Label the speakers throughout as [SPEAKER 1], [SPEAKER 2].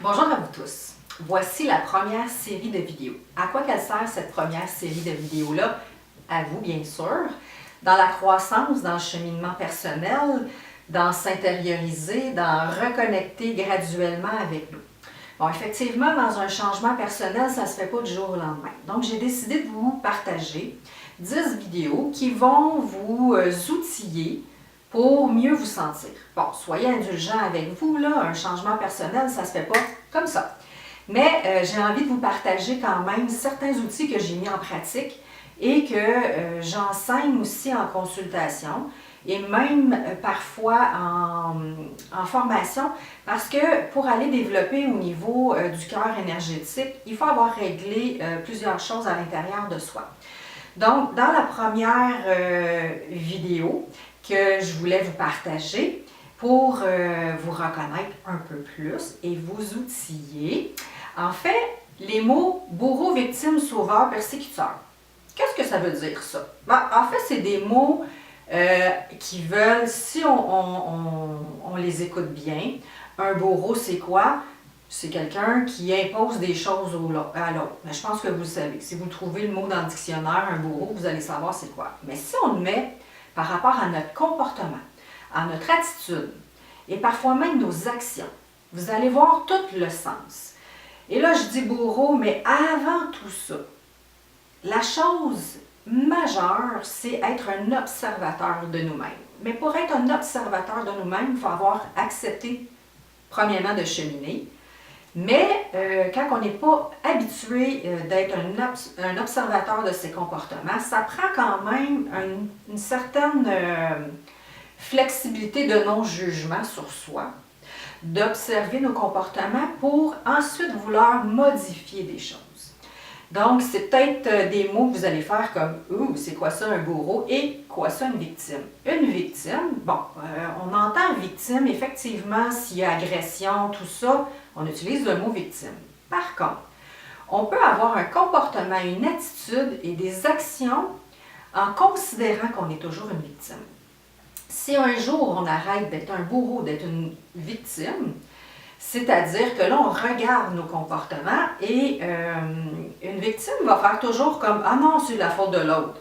[SPEAKER 1] Bonjour à vous tous. Voici la première série de vidéos. À quoi qu'elle sert cette première série de vidéos-là? À vous, bien sûr. Dans la croissance, dans le cheminement personnel, dans s'intérioriser, dans reconnecter graduellement avec nous. Bon, effectivement, dans un changement personnel, ça ne se fait pas du jour au lendemain. Donc, j'ai décidé de vous partager 10 vidéos qui vont vous outiller pour mieux vous sentir. Bon, soyez indulgents avec vous, là, un changement personnel, ça ne se fait pas comme ça. Mais j'ai envie de vous partager quand même certains outils que j'ai mis en pratique et que j'enseigne aussi en consultation et même parfois en formation, parce que pour aller développer au niveau du cœur énergétique, il faut avoir réglé plusieurs choses à l'intérieur de soi. Donc, dans la première vidéo que je voulais vous partager pour vous reconnaître un peu plus et vous outiller, en fait, les mots bourreau, victime, sauveur, persécuteur. Qu'est-ce que ça veut dire ça? Ben, en fait, c'est des mots qui veulent, si on les écoute bien, un bourreau, c'est quoi? C'est quelqu'un qui impose des choses à l'autre. Mais je pense que vous le savez. Si vous trouvez le mot dans le dictionnaire, un bourreau, vous allez savoir c'est quoi. Mais si on le met par rapport à notre comportement, à notre attitude et parfois même nos actions, vous allez voir tout le sens. Et là, je dis bourreau, mais avant tout ça, la chose majeure, c'est être un observateur de nous-mêmes. Mais pour être un observateur de nous-mêmes, il faut avoir accepté, premièrement, de cheminer. Mais quand on n'est pas habitué d'être un observateur de ses comportements, ça prend quand même une certaine flexibilité de non-jugement sur soi, d'observer nos comportements pour ensuite vouloir modifier des choses. Donc, c'est peut-être des mots que vous allez faire comme « Ouh, c'est quoi ça un bourreau » et « Quoi ça une victime ». Une victime, bon, on entend victime, effectivement, s'il y a agression, tout ça, on utilise le mot victime. Par contre, on peut avoir un comportement, une attitude et des actions en considérant qu'on est toujours une victime. Si un jour on arrête d'être un bourreau, d'être une victime, c'est-à-dire que là, on regarde nos comportements et une victime va faire toujours comme « Ah non, c'est la faute de l'autre.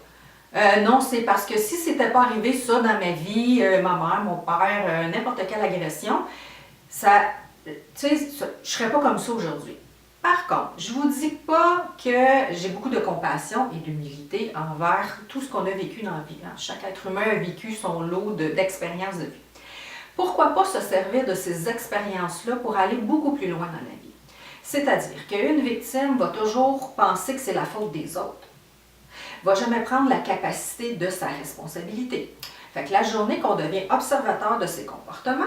[SPEAKER 1] Non, c'est parce que si c'était pas arrivé ça dans ma vie, ma mère, mon père, n'importe quelle agression, ça, tu sais, je serais pas comme ça aujourd'hui. » Par contre, je vous dis pas que j'ai beaucoup de compassion et d'humilité envers tout ce qu'on a vécu dans la vie. Chaque être humain a vécu son lot d'expériences de vie. Pourquoi pas se servir de ces expériences-là pour aller beaucoup plus loin dans la vie? C'est-à-dire qu'une victime va toujours penser que c'est la faute des autres. Va jamais prendre la capacité de sa responsabilité. Fait que la journée qu'on devient observateur de ses comportements,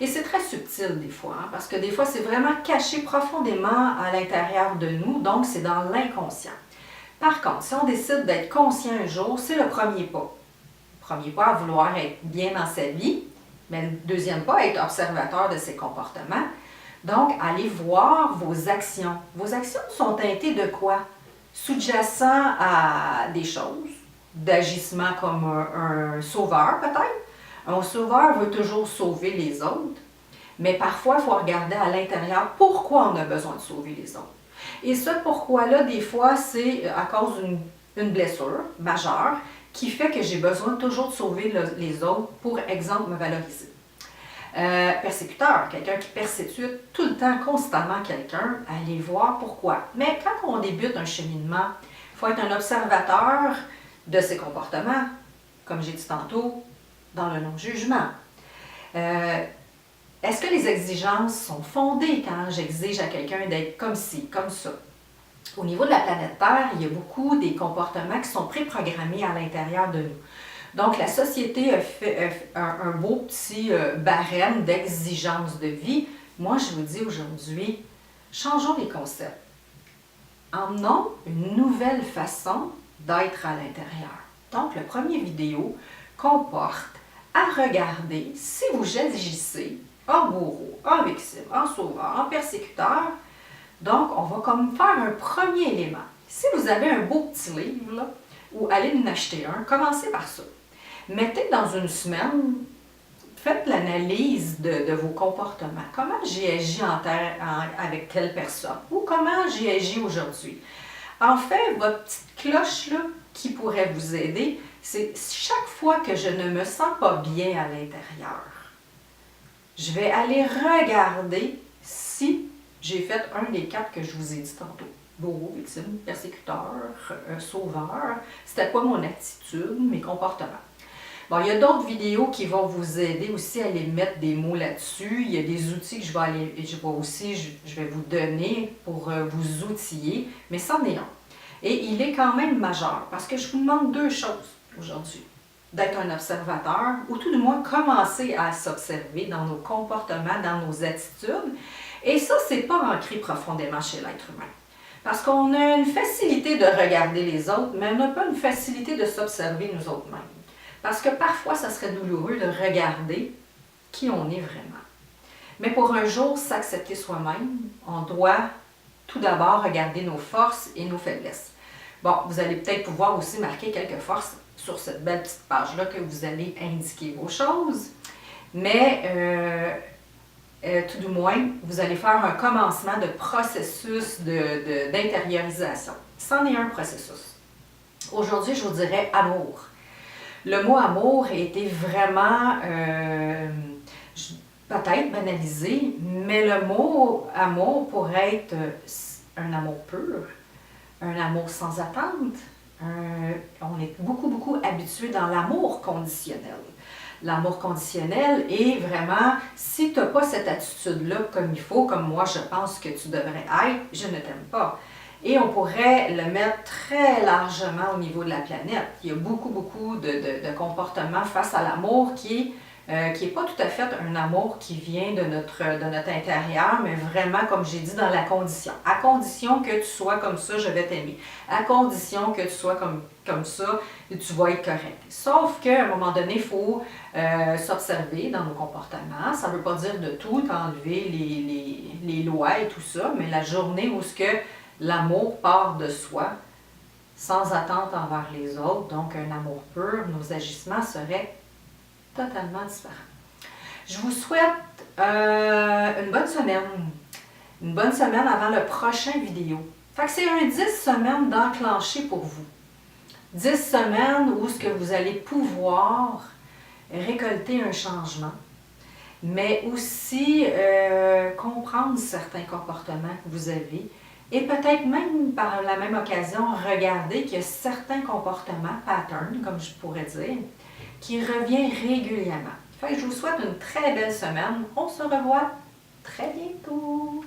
[SPEAKER 1] et c'est très subtil des fois, parce que des fois c'est vraiment caché profondément à l'intérieur de nous, donc c'est dans l'inconscient. Par contre, si on décide d'être conscient un jour, c'est le premier pas. Le premier pas à vouloir être bien dans sa vie, mais le deuxième pas, être observateur de ses comportements. Donc, allez voir vos actions. Vos actions sont teintées de quoi? Sous-jacent à des choses, d'agissement comme un sauveur peut-être. Un sauveur veut toujours sauver les autres, mais parfois, il faut regarder à l'intérieur pourquoi on a besoin de sauver les autres. Et ce pourquoi-là, des fois, c'est à cause d'une blessure majeure qui fait que j'ai besoin toujours de sauver les autres, pour exemple, me valoriser. Persécuteur, quelqu'un qui persécute tout le temps, constamment quelqu'un, allez voir pourquoi. Mais quand on débute un cheminement, il faut être un observateur de ses comportements, comme j'ai dit tantôt, dans le non-jugement. Est-ce que les exigences sont fondées quand j'exige à quelqu'un d'être comme ci, comme ça? Au niveau de la planète Terre, il y a beaucoup des comportements qui sont préprogrammés à l'intérieur de nous. Donc, la société a fait un beau petit barème d'exigences de vie. Moi, je vous dis aujourd'hui, changeons les concepts. Emmenons une nouvelle façon d'être à l'intérieur. Donc, le premier vidéo comporte à regarder si vous agissez en bourreau, en victime, en sauveur, en persécuteur. Donc, on va comme faire un premier élément. Si vous avez un beau petit livre, là, ou allez en acheter un, commencez par ça. Mettez dans une semaine faites l'analyse de vos comportements. Comment j'ai agi avec telle personne ou comment j'ai agi aujourd'hui. En fait, votre petite cloche là, qui pourrait vous aider, c'est chaque fois que je ne me sens pas bien à l'intérieur, je vais aller regarder si j'ai fait un des 4 que je vous ai dit tantôt. Bourreau, victime, persécuteur, sauveur. C'était quoi mon attitude, mes comportements. Bon, il y a d'autres vidéos qui vont vous aider aussi à aller mettre des mots là-dessus. Il y a des outils que je vais vous donner pour vous outiller, mais c'en est un. Et il est quand même majeur parce que je vous demande 2 choses aujourd'hui. D'être un observateur ou tout du moins commencer à s'observer dans nos comportements, dans nos attitudes. Et ça, c'est pas ancré profondément chez l'être humain. Parce qu'on a une facilité de regarder les autres, mais on n'a pas une facilité de s'observer nous autres mêmes. Parce que parfois, ça serait douloureux de regarder qui on est vraiment. Mais pour un jour s'accepter soi-même, on doit tout d'abord regarder nos forces et nos faiblesses. Bon, vous allez peut-être pouvoir aussi marquer quelques forces sur cette belle petite page-là que vous allez indiquer vos choses. Mais tout du moins, vous allez faire un commencement de processus d'intériorisation. C'en est un processus. Aujourd'hui, je vous dirais amour. Le mot amour a été vraiment peut-être banalisé, mais le mot amour pourrait être un amour pur, un amour sans attente. On est beaucoup habitué dans l'amour conditionnel. L'amour conditionnel est vraiment, si tu n'as pas cette attitude-là comme il faut, comme moi je pense que tu devrais être, je ne t'aime pas. Et on pourrait le mettre très largement au niveau de la planète. Il y a beaucoup de comportements face à l'amour qui est pas tout à fait un amour qui vient de notre intérieur, mais vraiment, comme j'ai dit, dans la condition. À condition que tu sois comme ça, je vais t'aimer. À condition que tu sois comme ça, tu vas être correct. Sauf qu'à un moment donné, il faut s'observer dans nos comportements. Ça ne veut pas dire de tout enlever les lois et tout ça, mais la journée où l'amour part de soi, sans attente envers les autres, donc un amour pur, nos agissements seraient totalement différents. Je vous souhaite une bonne semaine. Une bonne semaine avant le prochain vidéo. Fait que c'est un 10 semaines d'enclencher pour vous. 10 semaines où ce que vous allez pouvoir récolter un changement, mais aussi comprendre certains comportements que vous avez et peut-être même par la même occasion regarder qu'il y a certains comportements, patterns comme je pourrais dire, qui reviennent régulièrement. Fait que je vous souhaite une très belle semaine. On se revoit très bientôt.